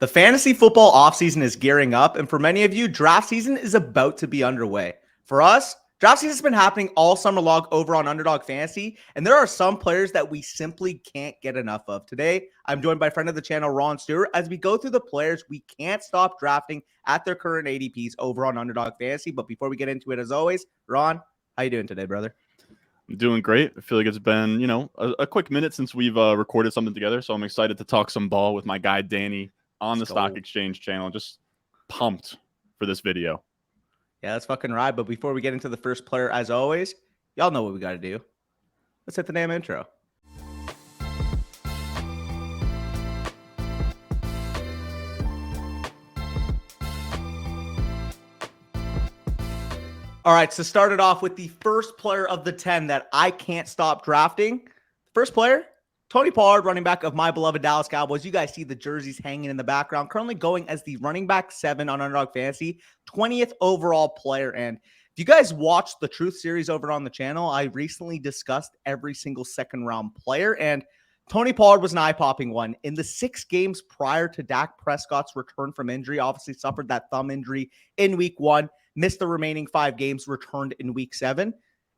The fantasy football offseason is gearing up, and for many of you, draft season is about to be underway. For us, draft season has been happening all summer long over on Underdog Fantasy, and there are some players that we simply can't get enough of. Today, I'm joined by friend of the channel, Ron Stewart, as we go through the players we can't stop drafting at their current ADPs over on Underdog Fantasy. But before we get into it, as always, Ron, how you doing today, brother? I'm doing great. I feel like it's been, a quick minute since we've recorded something together, so I'm excited to talk some ball with my guy Danny on the Stock Exchange channel. Just pumped for this video. Yeah, let's fucking ride. But before we get into the first player, as always, y'all know what we got to do. Let's hit the damn intro. All right, so start it off with the first player of the 10 that I can't stop drafting. First player, Tony Pollard, running back of my beloved Dallas Cowboys. You guys see the jerseys hanging in the background. Currently going as the running back 7 on Underdog Fantasy, 20th overall player. And if you guys watched the Truth series over on the channel, I recently discussed every single second-round player, and Tony Pollard was an eye-popping one. In the 6 games prior to Dak Prescott's return from injury, obviously suffered that thumb injury in week 1, missed the remaining 5 games, returned in week 7.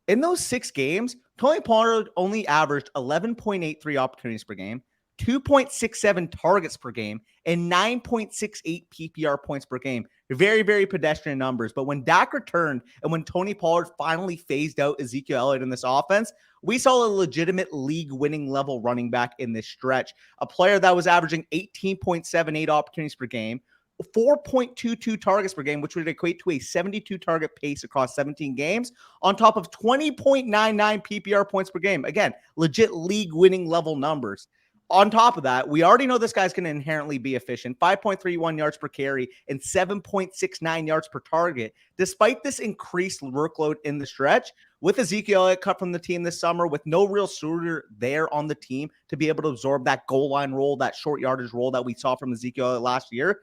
In those 6 games, Tony Pollard only averaged 11.83 opportunities per game, 2.67 targets per game, and 9.68 PPR points per game. Very, very pedestrian numbers. But when Dak returned and when Tony Pollard finally phased out Ezekiel Elliott in this offense, we saw a legitimate league-winning level running back in this stretch. A player that was averaging 18.78 opportunities per game, 4.22 targets per game, which would equate to a 72 target pace across 17 games, on top of 20.99 PPR points per game. Again, legit league winning level numbers. On top of that, we already know this guy's going to inherently be efficient. 5.31 yards per carry and 7.69 yards per target. Despite this increased workload in the stretch, with Ezekiel Elliott cut from the team this summer, with no real shooter there on the team to be able to absorb that goal line role, that short yardage role that we saw from Ezekiel Elliott last year,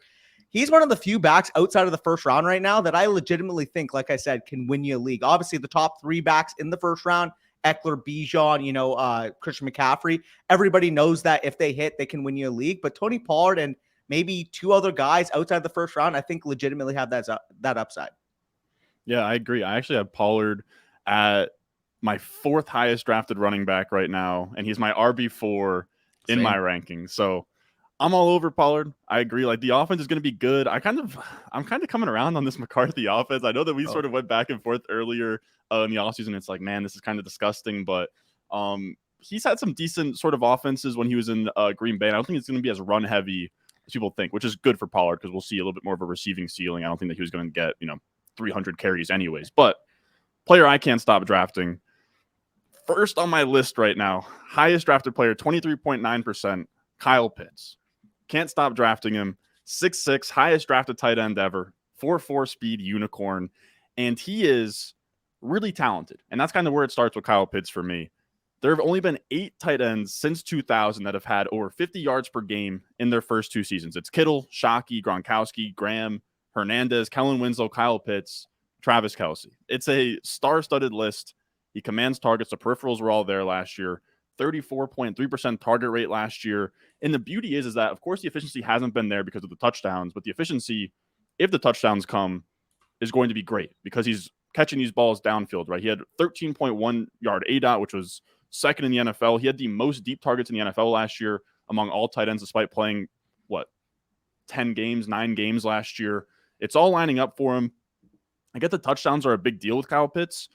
he's one of the few backs outside of the first round right now that I legitimately think, like I said, can win you a league. Obviously, the top 3 backs in the first round, Eckler, Bijan, Christian McCaffrey, everybody knows that if they hit, they can win you a league. But Tony Pollard and maybe 2 other guys outside the first round, I think legitimately have that upside. Yeah, I agree. I actually have Pollard at my 4th highest drafted running back right now, and he's my RB4 in my rankings. So I'm all over Pollard. I agree. Like, the offense is going to be good. I'm kind of coming around on this McCarthy offense. I know that we sort of went back and forth earlier in the offseason. It's like, man, this is kind of disgusting. But he's had some decent sort of offenses when he was in Green Bay. I don't think it's going to be as run heavy as people think, which is good for Pollard because we'll see a little bit more of a receiving ceiling. I don't think that he was going to get 300 carries anyways. But player I can't stop drafting. First on my list right now, highest drafted player, 23.9%, Kyle Pitts. Can't stop drafting him. 6'6", highest drafted tight end ever. 4.4 speed unicorn. And he is really talented. And that's kind of where it starts with Kyle Pitts for me. There have only been 8 tight ends since 2000 that have had over 50 yards per game in their first 2 seasons. It's Kittle, Shockey, Gronkowski, Graham, Hernandez, Kellen Winslow, Kyle Pitts, Travis Kelce. It's a star-studded list. He commands targets. The peripherals were all there last year. 34.3% target rate last year. And the beauty is that, of course, the efficiency hasn't been there because of the touchdowns, but the efficiency, if the touchdowns come, is going to be great because he's catching these balls downfield, right? He had 13.1 yard ADOT, which was 2nd in the NFL. He had the most deep targets in the NFL last year among all tight ends, despite playing, 9 games last year. It's all lining up for him. I get the touchdowns are a big deal with Kyle Pitts.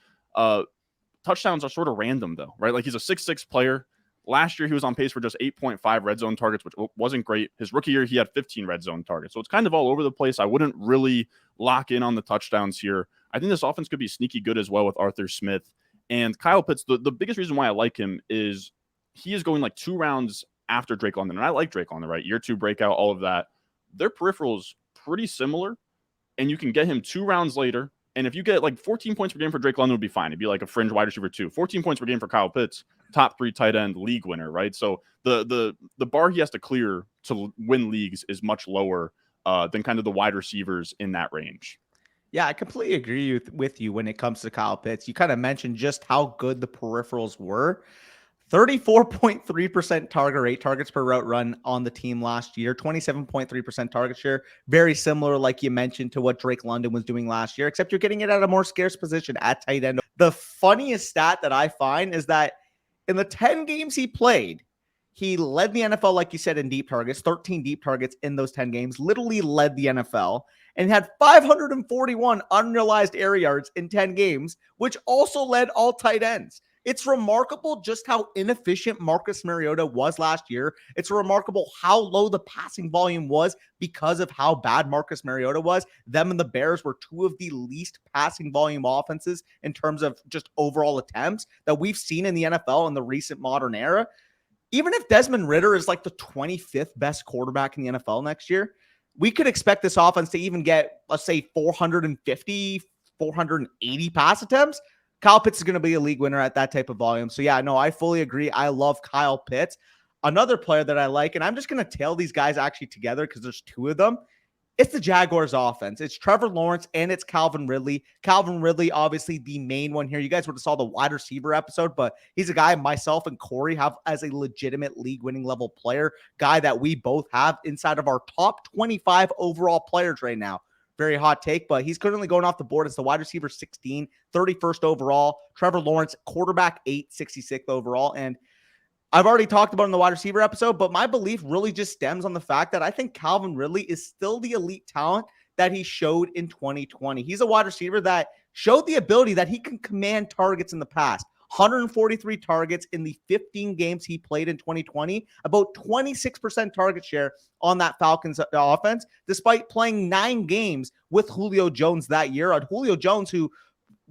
Touchdowns are sort of random, though, right? Like, he's a 6'6" player. Last year, he was on pace for just 8.5 red zone targets, which wasn't great. His rookie year, he had 15 red zone targets. So it's kind of all over the place. I wouldn't really lock in on the touchdowns here. I think this offense could be sneaky good as well with Arthur Smith. And Kyle Pitts, the biggest reason why I like him is he is going like 2 rounds after Drake London. And I like Drake London, right? Year 2 breakout, all of that. Their peripherals pretty similar. And you can get him 2 rounds later. And if you get like 14 points per game for Drake London, would be fine. It'd be like a fringe wide receiver 2. 14 points per game for Kyle Pitts, top 3 tight end league winner, right? So the bar he has to clear to win leagues is much lower than kind of the wide receivers in that range. Yeah, I completely agree with you when it comes to Kyle Pitts. You kind of mentioned just how good the peripherals were. 34.3% target rate, targets per route run on the team last year, 27.3% target share. Very similar, like you mentioned, to what Drake London was doing last year, except you're getting it at a more scarce position at tight end. The funniest stat that I find is that in the 10 games he played, he led the NFL, like you said, in deep targets, 13 deep targets in those 10 games, literally led the NFL, and had 541 unrealized air yards in 10 games, which also led all tight ends. It's remarkable just how inefficient Marcus Mariota was last year. It's remarkable how low the passing volume was because of how bad Marcus Mariota was. Them and the Bears were two of the least passing volume offenses in terms of just overall attempts that we've seen in the NFL in the recent modern era. Even if Desmond Ridder is like the 25th best quarterback in the NFL next year, we could expect this offense to even get, let's say, 450, 480 pass attempts. Kyle Pitts is going to be a league winner at that type of volume. So, yeah, no, I fully agree. I love Kyle Pitts. Another player that I like, and I'm just going to tail these guys actually together because there's two of them. It's the Jaguars offense. It's Trevor Lawrence and it's Calvin Ridley. Calvin Ridley, obviously the main one here. You guys would have saw the wide receiver episode, but he's a guy myself and Corey have as a legitimate league-winning level player, guy that we both have inside of our top 25 overall players right now. Very hot take, but he's currently going off the board as the wide receiver 16, 31st overall. Trevor Lawrence, quarterback 8, 66th overall. And I've already talked about in the wide receiver episode, but my belief really just stems on the fact that I think Calvin Ridley is still the elite talent that he showed in 2020. He's a wide receiver that showed the ability that he can command targets in the past. 143 targets in the 15 games he played in 2020, about 26% target share on that Falcons offense, despite playing 9 games with Julio Jones that year. Julio Jones, who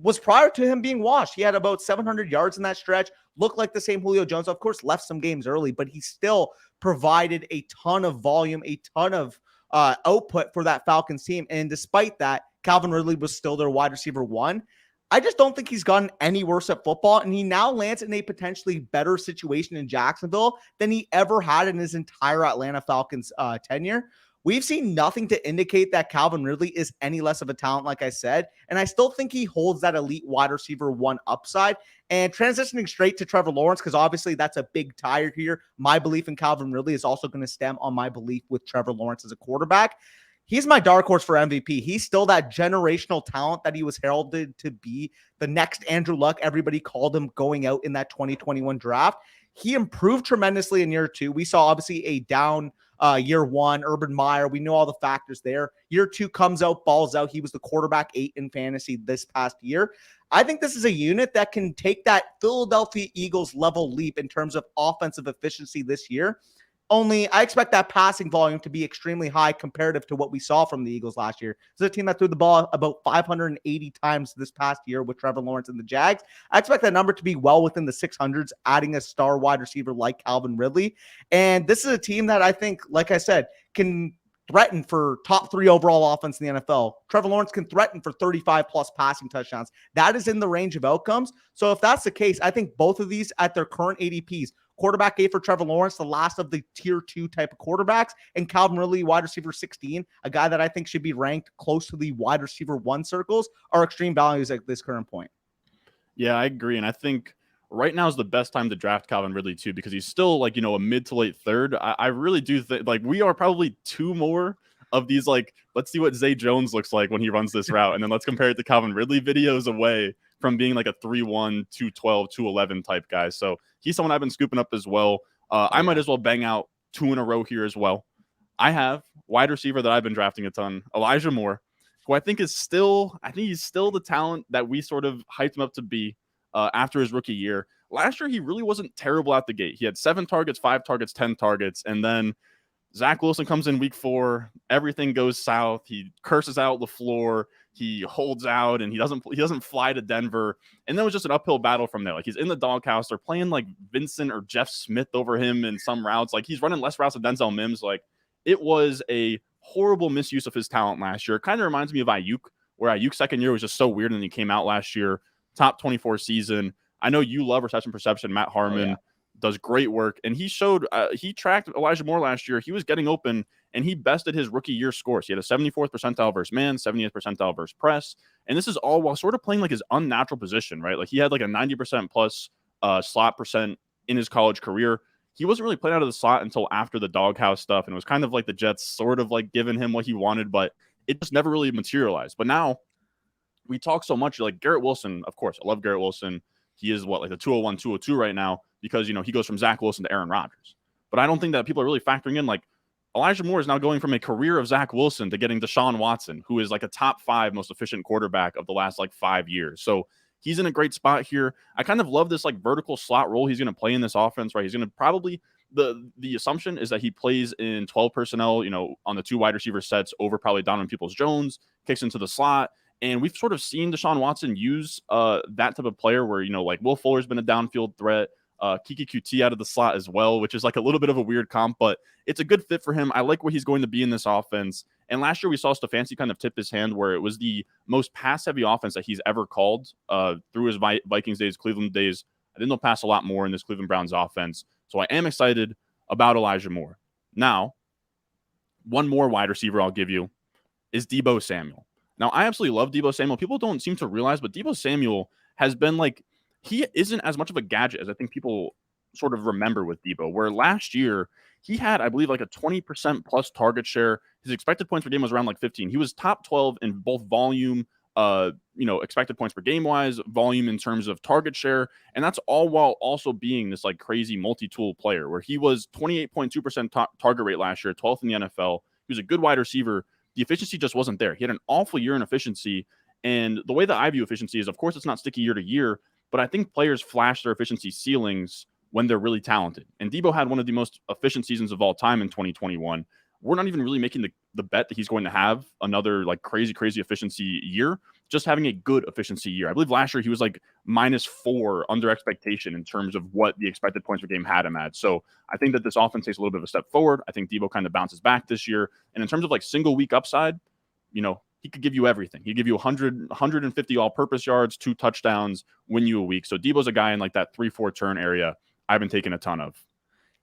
was prior to him being washed, he had about 700 yards in that stretch, looked like the same Julio Jones, of course, left some games early, but he still provided a ton of volume, a ton of output for that Falcons team. And despite that, Calvin Ridley was still their wide receiver 1. I just don't think he's gotten any worse at football, and he now lands in a potentially better situation in Jacksonville than he ever had in his entire Atlanta Falcons tenure. We've seen nothing to indicate that Calvin Ridley is any less of a talent, like I said, and I still think he holds that elite wide receiver 1 upside. And transitioning straight to Trevor Lawrence, because obviously that's a big tire here. My belief in Calvin Ridley is also going to stem on my belief with Trevor Lawrence as a quarterback. He's my dark horse for MVP. He's still that generational talent that he was heralded to be, the next Andrew Luck. Everybody called him going out in that 2021 draft. He improved tremendously in year 2. We saw obviously a down year 1, Urban Meyer. We know all the factors there. Year 2 comes out, balls out. He was the quarterback 8 in fantasy this past year. I think this is a unit that can take that Philadelphia Eagles level leap in terms of offensive efficiency this year. Only I expect that passing volume to be extremely high comparative to what we saw from the Eagles last year. It's a team that threw the ball about 580 times this past year with Trevor Lawrence and the Jags. I expect that number to be well within the 600s, adding a star wide receiver like Calvin Ridley. And this is a team that I think, like I said, can threaten for top 3 overall offense in the NFL. Trevor Lawrence can threaten for 35 plus passing touchdowns. That is in the range of outcomes. So if that's the case, I think both of these at their current ADPs, quarterback 8 for Trevor Lawrence, the last of the tier 2 type of quarterbacks, and Calvin Ridley, wide receiver 16, a guy that I think should be ranked close to the wide receiver 1 circles, are extreme values at this current point. Yeah, I agree. And I think right now is the best time to draft Calvin Ridley too, because he's still like, a mid to late third. I really do think like we are probably 2 more of these, like, let's see what Zay Jones looks like when he runs this route. And then let's compare it to Calvin Ridley videos away from being like a 3-1, 212, 211 type guy. So he's someone I've been scooping up as well. I might as well bang out 2 in a row here as well. I have wide receiver that I've been drafting a ton, Elijah Moore, who I think he's still the talent that we sort of hyped him up to be after his rookie year. Last year, he really wasn't terrible out the gate. He had 7 targets, 5 targets, 10 targets, and then Zach Wilson comes in week 4. Everything goes south. He curses out LaFleur. He holds out, and he doesn't fly to Denver. And then it was just an uphill battle from there. Like, he's in the doghouse. They're playing like Vincent or Jeff Smith over him in some routes. Like, he's running less routes than Denzel Mims. Like, it was a horrible misuse of his talent last year. It kind of reminds me of Ayuk, where Ayuk's second year was just so weird, and he came out last year, top 24 season. I know you love reception perception. Matt Harmon does great work, and he showed he tracked Elijah Moore last year. He was getting open, and he bested his rookie year scores. He had a 74th percentile versus man, 70th percentile versus press, and this is all while sort of playing like his unnatural position, right? Like, he had like a 90% plus slot percent in his college career. He wasn't really playing out of the slot until after the doghouse stuff, and it was kind of like the Jets sort of like giving him what he wanted, but it just never really materialized. But now we talk so much like Garrett Wilson. Of course, I love Garrett Wilson. He is what, like the 201, 202 right now because, he goes from Zach Wilson to Aaron Rodgers. But I don't think that people are really factoring in like Elijah Moore is now going from a career of Zach Wilson to getting Deshaun Watson, who is like a top 5 most efficient quarterback of the last like 5 years. So he's in a great spot here. I kind of love this like vertical slot role he's going to play in this offense, right? He's going to probably the assumption is that he plays in 12 personnel, on the 2 wide receiver sets over probably Donovan Peoples-Jones, kicks into the slot. And we've sort of seen Deshaun Watson use that type of player where, like Will Fuller's been a downfield threat, Kiki QT out of the slot as well, which is like a little bit of a weird comp, but it's a good fit for him. I like what he's going to be in this offense. And last year we saw Stefanski kind of tip his hand where it was the most pass-heavy offense that he's ever called through his Vikings days, Cleveland days. I think they'll pass a lot more in this Cleveland Browns offense. So I am excited about Elijah Moore. Now, one more wide receiver I'll give you is Deebo Samuel. Now, I absolutely love Deebo Samuel. People don't seem to realize, but Deebo Samuel has been like, he isn't as much of a gadget as I think people sort of remember with Deebo, where last year he had, I believe, like a 20% plus target share. His expected points per game was around like 15. He was top 12 in both volume, expected points per game wise, volume in terms of target share. And that's all while also being this like crazy multi-tool player where he was 28.2% target rate last year, 12th in the NFL. He was a good wide receiver. The efficiency just wasn't there. He had an awful year in efficiency. And the way that I view efficiency is, of course, it's not sticky year to year, but I think players flash their efficiency ceilings when they're really talented. And Deebo had one of the most efficient seasons of all time in 2021. We're not even really making the bet that he's going to have another like crazy efficiency year, just having a good efficiency year. I believe last year he was like -4 under expectation in terms of what the expected points per game had him at. So I think that this offense takes a little bit of a step forward. I think Deebo kind of bounces back this year. And in terms of like single week upside, he could give you everything. He'd give you 100, 150 all-purpose yards, 2 touchdowns, win you a week. So Deebo's a guy in like that 3-4 turn area I've been taking a ton of.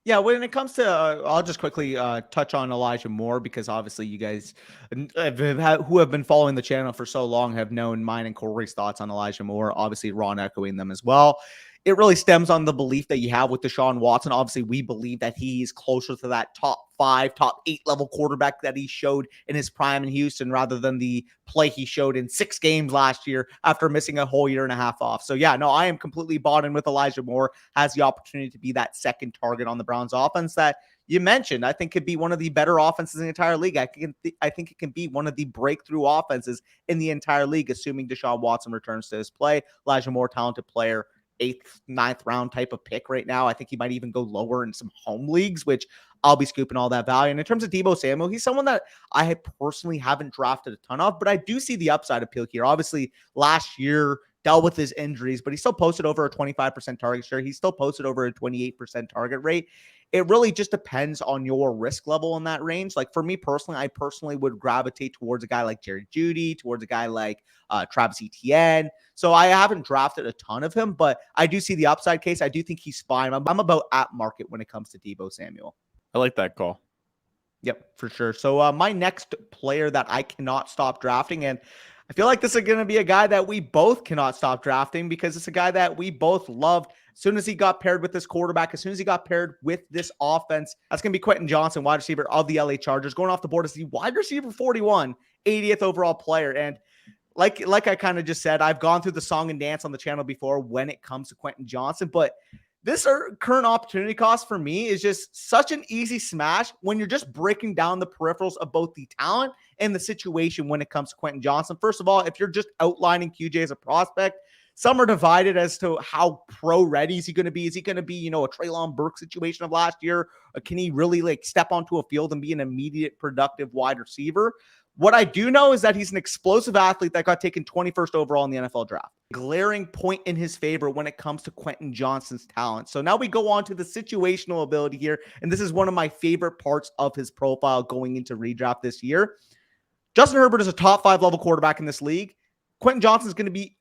Yeah, when it comes to, I'll just quickly touch on Elijah Moore because obviously you guys who have been following the channel for so long have known mine and Corey's thoughts on Elijah Moore. Obviously, Ron echoing them as well. It really stems on the belief that you have with Deshaun Watson. Obviously, we believe that he's closer to that top 5, top 8 level quarterback that he showed in his prime in Houston rather than the play he showed in 6 games last year after missing a whole year and a half off. So yeah, no, I am completely bought in with Elijah Moore. Has the opportunity to be that second target on the Browns offense that you mentioned. I think could be one of the better offenses in the entire league. I think it can be one of the breakthrough offenses in the entire league, assuming Deshaun Watson returns to his play. Elijah Moore, talented player. 8th, 9th round type of pick right now. I think he might even go lower in some home leagues, which I'll be scooping all that value. And in terms of Deebo Samuel, he's someone that I personally haven't drafted a ton of, but I do see the upside appeal here. Obviously, last year dealt with his injuries, but he still posted over a 25% target share. He still posted over a 28% target rate. It really just depends on your risk level in that range. Like for me personally, I personally would gravitate towards a guy like Jerry Jeudy, towards a guy like Travis Etienne. So I haven't drafted a ton of him, but I do see the upside case. I do think he's fine. I'm about at market when it comes to Deebo Samuel. I like that call. Yep, for sure. So my next player that I cannot stop drafting, and I feel like this is going to be a guy that we both cannot stop drafting because it's a guy that we both loved as soon as he got paired with this quarterback, as soon as he got paired with this offense. That's going to be Quentin Johnston, wide receiver of the LA Chargers, going off the board as the wide receiver 41, 80th overall player. And like I kind of just said, I've gone through the song and dance on the channel before when it comes to Quentin Johnston, but this current opportunity cost for me is just such an easy smash when you're just breaking down the peripherals of both the talent and the situation when it comes to Quentin Johnston. First of all, if you're just outlining QJ as a prospect, some are divided as to how pro-ready is he going to be. Is he going to be, a Treylon Burke situation of last year? Or can he really step onto a field and be an immediate productive wide receiver? What I do know is that he's an explosive athlete that got taken 21st overall in the NFL draft. Glaring point in his favor when it comes to Quentin Johnston's talent. So now we go on to the situational ability here. And this is one of my favorite parts of his profile going into redraft this year. Justin Herbert is a top 5 level quarterback in this league. Quentin Johnston is going to be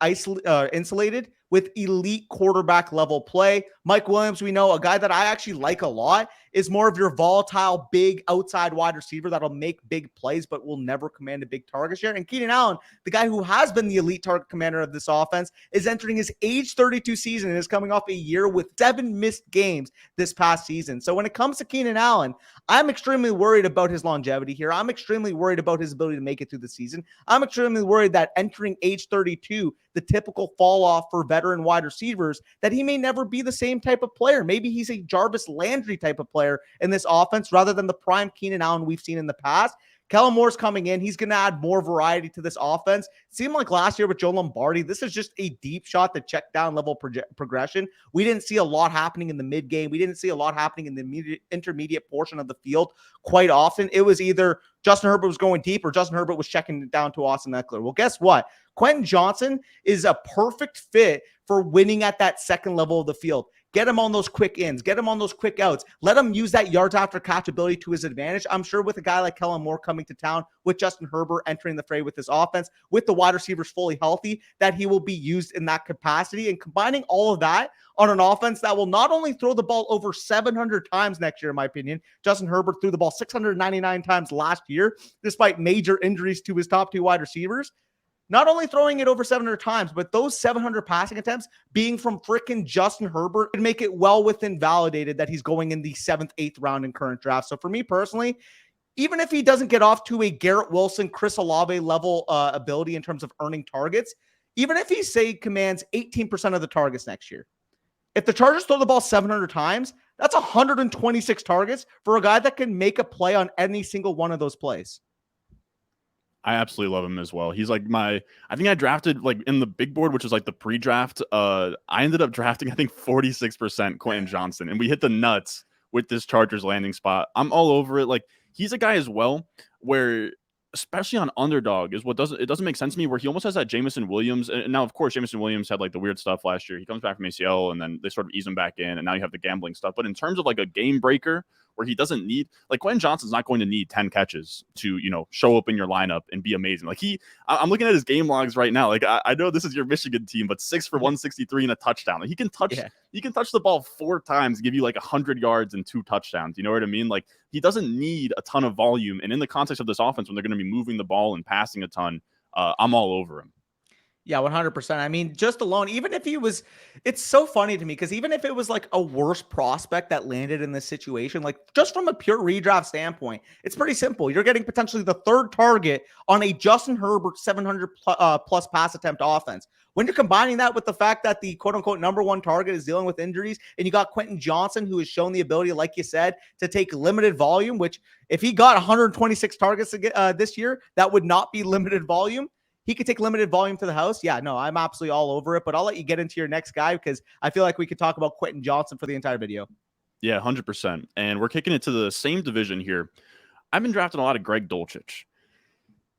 insulated with elite quarterback level play. Mike Williams, we know, a guy that I actually like a lot, is more of your volatile, big outside wide receiver that'll make big plays, but will never command a big target share. And Keenan Allen, the guy who has been the elite target commander of this offense, is entering his age 32 season and is coming off a year with 7 missed games this past season. So when it comes to Keenan Allen, I'm extremely worried about his longevity here. I'm extremely worried about his ability to make it through the season. I'm extremely worried that entering age 32, the typical fall off for veteran wide receivers, that he may never be the same type of player. Maybe he's a Jarvis Landry type of player in this offense rather than the prime Keenan Allen we've seen in the past. Kellen Moore's coming in. He's going to add more variety to this offense. It seemed like last year with Joe Lombardi, this is just a deep shot to check down level progression. We didn't see a lot happening in the mid game. We didn't see a lot happening in the intermediate portion of the field quite often. It was either Justin Herbert was going deep or Justin Herbert was checking it down to Austin Eckler. Well, guess what? Quentin Johnston is a perfect fit for winning at that second level of the field. Get him on those quick ins. Get him on those quick outs. Let him use that yards after catch ability to his advantage. I'm sure with a guy like Kellen Moore coming to town, with Justin Herbert entering the fray with this offense, with the wide receivers fully healthy, that he will be used in that capacity. And combining all of that on an offense that will not only throw the ball over 700 times next year, in my opinion. Justin Herbert threw the ball 699 times last year, despite major injuries to his top 2 wide receivers. Not only throwing it over 700 times, but those 700 passing attempts being from frickin' Justin Herbert would make it well within validated that he's going in the 7th, 8th round in current draft. So for me personally, even if he doesn't get off to a Garrett Wilson, Chris Olave level ability in terms of earning targets, even if he, say, commands 18% of the targets next year, if the Chargers throw the ball 700 times, that's 126 targets for a guy that can make a play on any single one of those plays. I absolutely love him as well. He's like I think I drafted like in the big board, which is like the pre-draft. I ended up drafting, I think 46% Quentin Johnston, and we hit the nuts with this Chargers landing spot. I'm all over it. Like, he's a guy as well where, especially on Underdog, is what doesn't make sense to me, where he almost has that Jameson Williams. And now, of course, Jameson Williams had like the weird stuff last year. He comes back from ACL and then they sort of ease him back in, and now you have the gambling stuff. But in terms of like a game breaker where he doesn't need, like, Quentin Johnston's not going to need 10 catches to, show up in your lineup and be amazing. Like, I'm looking at his game logs right now. Like, I know this is your Michigan team, but 6 for 163 and a touchdown. Like, he can touch the ball 4 times, give you like 100 yards and 2 touchdowns. You know what I mean? Like, he doesn't need a ton of volume. And in the context of this offense, when they're going to be moving the ball and passing a ton, I'm all over him. Yeah, 100%. I mean, just alone, even if he was, it's so funny to me because even if it was like a worse prospect that landed in this situation, like just from a pure redraft standpoint, it's pretty simple. You're getting potentially the 3rd target on a Justin Herbert 700 plus pass attempt offense. When you're combining that with the fact that the quote unquote number 1 target is dealing with injuries, and you got Quentin Johnston, who has shown the ability, like you said, to take limited volume, which if he got 126 targets this year, that would not be limited volume. He could take limited volume to the house. Yeah, no, I'm absolutely all over it, but I'll let you get into your next guy because I feel like we could talk about Quentin Johnston for the entire video. Yeah, 100%. And we're kicking it to the same division here. I've been drafting a lot of Greg Dulcich.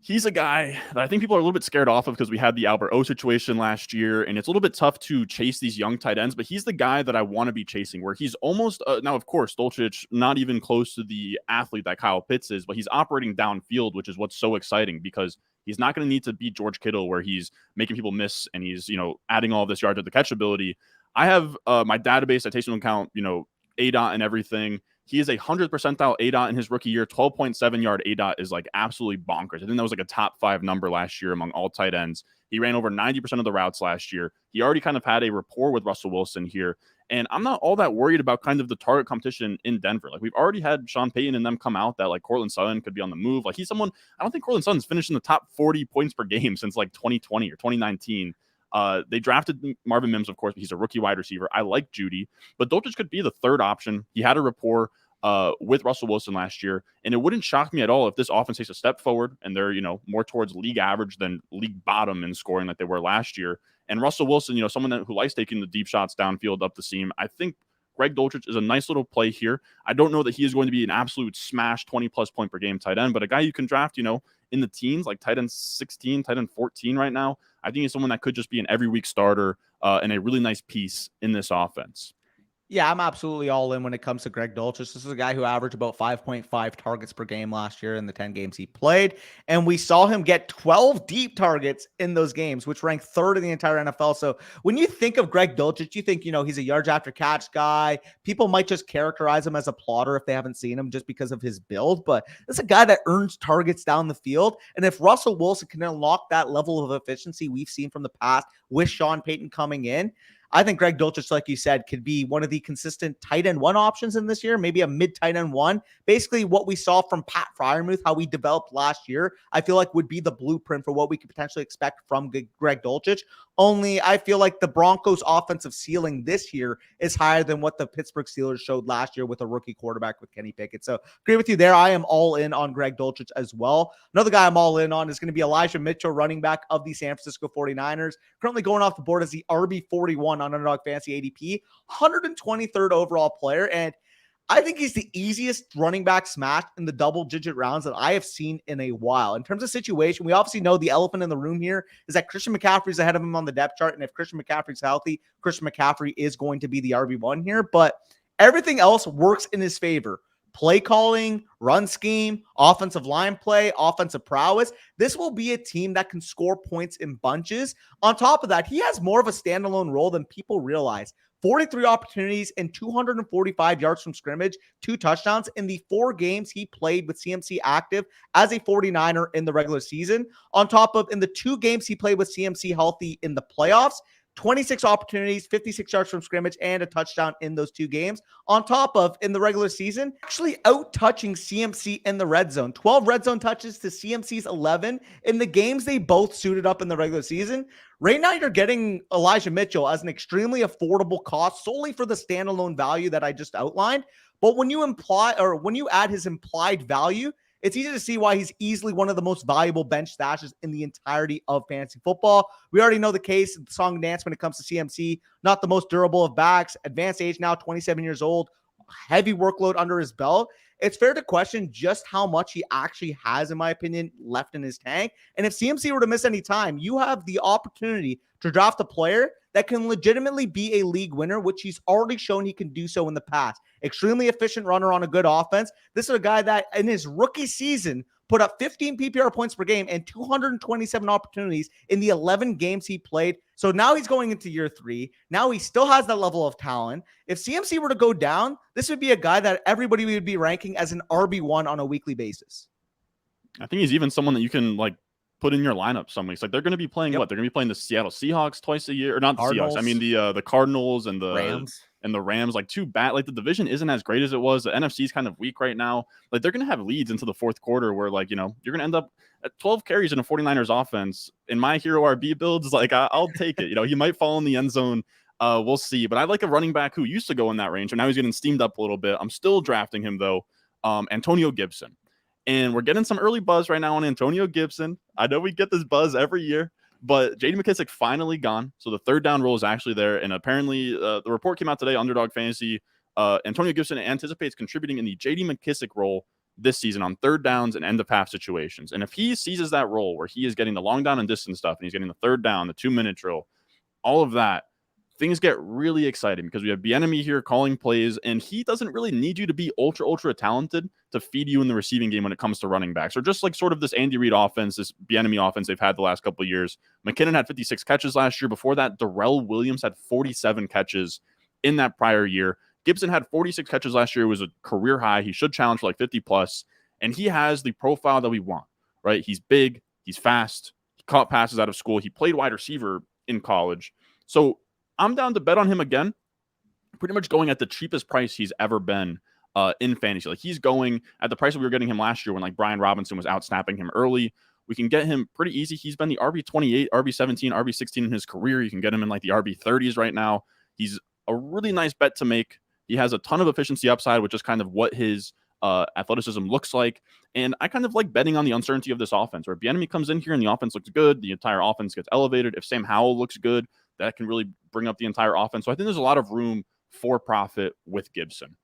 He's a guy that I think people are a little bit scared off of because we had the Albert O situation last year, and it's a little bit tough to chase these young tight ends, but he's the guy that I want to be chasing, where he's almost, now, of course, Dulcich, not even close to the athlete that Kyle Pitts is, but he's operating downfield, which is what's so exciting because he's not going to need to beat George Kittle where he's making people miss and he's, adding all this yards at the catch ability. I have my database citation account, ADOT and everything. He is a 100th percentile ADOT in his rookie year. 12.7 yard ADOT is like absolutely bonkers. I think that was like a top 5 number last year among all tight ends. He ran over 90% of the routes last year. He already kind of had a rapport with Russell Wilson here. And I'm not all that worried about kind of the target competition in Denver. Like, we've already had Sean Payton and them come out that like Courtland Sutton could be on the move. Like, he's someone, I don't think Courtland Sutton's finished in the top 40 points per game since like 2020 or 2019. They drafted Marvin Mims, of course, but he's a rookie wide receiver. I like Judy, but Dulcich could be the 3rd option. He had a rapport with Russell Wilson last year, and it wouldn't shock me at all if this offense takes a step forward and they're, more towards league average than league bottom in scoring like they were last year. And Russell Wilson, someone who likes taking the deep shots downfield up the seam. I think Greg Dulcich is a nice little play here. I don't know that he is going to be an absolute smash 20-plus point per game tight end, but a guy you can draft, in the teens, like tight end 16, tight end 14 right now. I think he's someone that could just be an every week starter and a really nice piece in this offense. Yeah, I'm absolutely all in when it comes to Greg Dulcich. This is a guy who averaged about 5.5 targets per game last year in the 10 games he played. And we saw him get 12 deep targets in those games, which ranked third in the entire NFL. So when you think of Greg Dulcich, you think, he's a yards after catch guy. People might just characterize him as a plotter if they haven't seen him just because of his build. But this is a guy that earns targets down the field. And if Russell Wilson can unlock that level of efficiency we've seen from the past with Sean Payton coming in, I think Greg Dulcich, like you said, could be one of the consistent tight end one options in this year, maybe a mid tight end one. Basically, what we saw from Pat Freiermuth, how we developed last year, I feel like would be the blueprint for what we could potentially expect from Greg Dulcich. Only I feel like the Broncos' offensive ceiling this year is higher than what the Pittsburgh Steelers showed last year with a rookie quarterback with Kenny Pickett. So agree with you there. I am all in on Greg Dulcich as well. Another guy I'm all in on is going to be Elijah Mitchell, running back of the San Francisco 49ers. Currently going off the board as the RB41 on Underdog Fantasy ADP, 123rd overall player. And I think he's the easiest running back smash in the double-digit rounds that I have seen in a while. In terms of situation, we obviously know the elephant in the room here is that Christian McCaffrey's ahead of him on the depth chart, and if Christian McCaffrey's healthy, Christian McCaffrey is going to be the RB1 here, but everything else works in his favor. Play calling, run scheme, offensive line play, offensive prowess. This will be a team that can score points in bunches. On top of that, he has more of a standalone role than people realize. 43 opportunities and 245 yards from scrimmage, 2 touchdowns in the 4 games he played with CMC active as a 49er in the regular season. On top of in the 2 games he played with CMC healthy in the playoffs, 26 opportunities, 56 yards from scrimmage, and a touchdown in those 2 games. On top of, in the regular season, actually out-touching CMC in the red zone. 12 red zone touches to CMC's 11 in the games they both suited up in the regular season. Right now, you're getting Elijah Mitchell as an extremely affordable cost solely for the standalone value that I just outlined. But when you add his implied value, it's easy to see why he's easily one of the most valuable bench stashes in the entirety of fantasy football. We already know the case, the song and dance when it comes to CMC, not the most durable of backs, advanced age now, 27 years old, heavy workload under his belt. It's fair to question just how much he actually has, in my opinion, left in his tank. And if CMC were to miss any time, you have the opportunity to draft a player that can legitimately be a league winner, which he's already shown he can do so in the past. Extremely efficient runner on a good offense. This is a guy that in his rookie season put up 15 PPR points per game and 227 opportunities in the 11 games he played. So now he's going into year 3. Now he still has that level of talent. If CMC were to go down, this would be a guy that everybody would be ranking as an RB1 on a weekly basis. I think he's even someone that you can put in your lineup some weeks. They're going to be playing what? They're going to be playing the Seattle Seahawks twice a year, or not Cardinals. the Seahawks. I mean the Cardinals and the Rams. And the Rams, too bad. The division isn't as great as it was. The NFC is kind of weak right now. They're going to have leads into the fourth quarter where, you're going to end up at 12 carries in a 49ers offense. In my hero RB builds, I'll take it. He might fall in the end zone. We'll see. But I like a running back who used to go in that range, and now he's getting steamed up a little bit. I'm still drafting him, though. Antonio Gibson. And we're getting some early buzz right now on Antonio Gibson. I know we get this buzz every year. But J.D. McKissic finally gone. So the third down role is actually there. And apparently the report came out today, Underdog Fantasy. Antonio Gibson anticipates contributing in the J.D. McKissic role this season on third downs and end-of-half situations. And if he seizes that role where he is getting the long down and distance stuff, and he's getting the third down, the 2-minute drill, all of that, things get really exciting because we have Bieniemy here calling plays, and he doesn't really need you to be ultra talented to feed you in the receiving game when it comes to running backs, or just sort of this Andy Reid offense, this Bieniemy offense they've had the last couple of years. McKinnon had 56 catches last year. Before that, Darrell Williams had 47 catches in that prior year. Gibson had 46 catches last year. It was a career high. He should challenge for 50 plus, and he has the profile that we want, right? He's big, he's fast, he caught passes out of school, he played wide receiver in college. So I'm down to bet on him again, pretty much going at the cheapest price he's ever been in fantasy. He's going at the price that we were getting him last year when Brian Robinson was out snapping him early. We can get him pretty easy. He's been the RB28, RB17, RB16 in his career. You can get him in the RB30s right now. He's a really nice bet to make. He has a ton of efficiency upside, which is kind of what his athleticism looks like. And I kind of like betting on the uncertainty of this offense, where Bieniemy comes in here and the offense looks good, the entire offense gets elevated. If Sam Howell looks good, that can really bring up the entire offense. So I think there's a lot of room for profit with Gibson.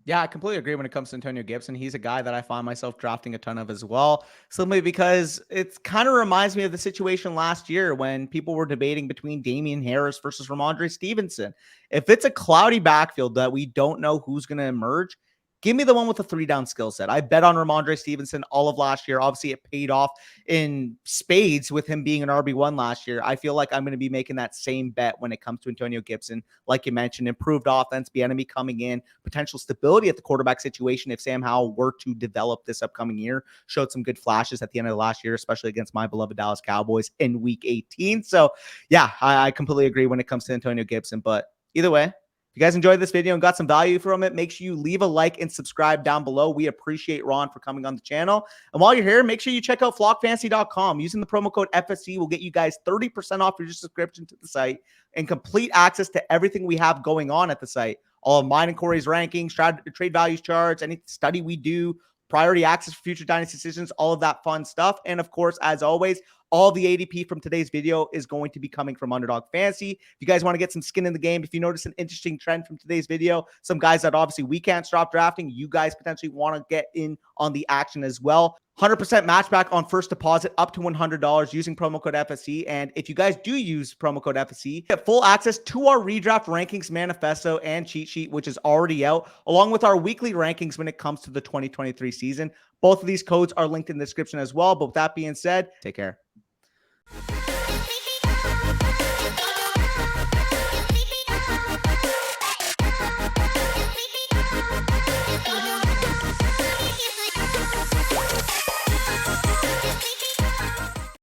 Yeah, I completely agree when it comes to Antonio Gibson. He's a guy that I find myself drafting a ton of as well, simply because it kind of reminds me of the situation last year when people were debating between Damian Harris versus Ramondre Stevenson. If it's a cloudy backfield that we don't know who's going to emerge, give me the one with a 3-down skill set. I bet on Ramondre Stevenson all of last year. Obviously, it paid off in spades with him being an RB1 last year. I feel like I'm going to be making that same bet when it comes to Antonio Gibson. Like you mentioned, improved offense, Bieniemy coming in, potential stability at the quarterback situation if Sam Howell were to develop this upcoming year. Showed some good flashes at the end of the last year, especially against my beloved Dallas Cowboys in week 18. So yeah, I completely agree when it comes to Antonio Gibson. But either way, if you guys enjoyed this video and got some value from it, make sure you leave a like and subscribe down below. We appreciate Ron for coming on the channel. And while you're here, make sure you check out flockfantasy.com. Using the promo code FSC will get you guys 30% off your subscription to the site and complete access to everything we have going on at the site. All of mine and Corey's rankings, trade values charts, any study we do, priority access for future dynasty decisions, all of that fun stuff. And of course, as always, all the ADP from today's video is going to be coming from Underdog Fantasy. If you guys want to get some skin in the game, if you notice an interesting trend from today's video, some guys that obviously we can't stop drafting, you guys potentially want to get in on the action as well. 100% match back on first deposit up to $100 using promo code FSC. And if you guys do use promo code FSC, get full access to our redraft rankings manifesto and cheat sheet, which is already out, along with our weekly rankings when it comes to the 2023 season. Both of these codes are linked in the description as well. But with that being said, take care.